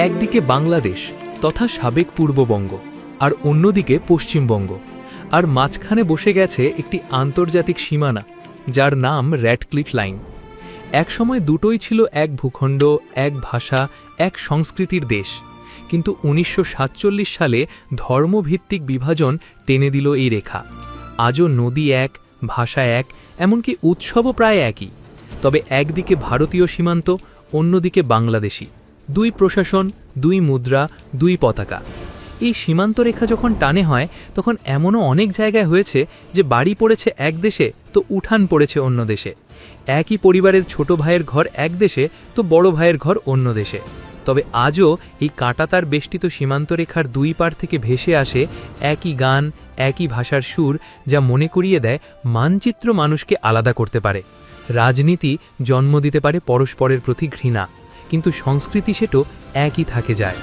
একদিকে বাংলাদেশ তথা সাবেক পূর্ববঙ্গ, আর অন্যদিকে পশ্চিমবঙ্গ, আর মাঝখানে বসে গেছে একটি আন্তর্জাতিক সীমানা যার নাম র্যাডক্লিফ লাইন। একসময় দুটোই ছিল এক ভূখণ্ড, এক ভাষা, এক সংস্কৃতির দেশ, কিন্তু ১৯৪৭ সালে ধর্মভিত্তিক বিভাজন টেনে দিল এই রেখা। আজও নদী এক, ভাষা এক, এমনকি উৎসবও প্রায় একই। তবে একদিকে ভারতীয় সীমান্ত, অন্যদিকে বাংলাদেশি। দুই প্রশাসন, দুই মুদ্রা, দুই পতাকা। এই সীমান্ত রেখা যখন টানে হয় তখন এমনও অনেক জায়গায় হয়েছে যে বাড়ি পড়েছে এক দেশে তো উঠান পড়েছে অন্য দেশে। একই পরিবারের ছোট ভাইয়ের ঘর এক দেশে তো বড় ভাইয়ের ঘর অন্য দেশে। তবে আজও এই কাঁটাতার বেষ্টিত সীমান্ত রেখার দুই পার থেকে ভেসে আসে একই গান, একই ভাষার সুর, যা মনে করিয়ে দেয় মানচিত্র মানুষকে আলাদা করতে পারে, রাজনীতি জন্ম দিতে পারে পরস্পরের প্রতি ঘৃণা, কিন্তু সংস্কৃতি সেটো একই থাকে যায়।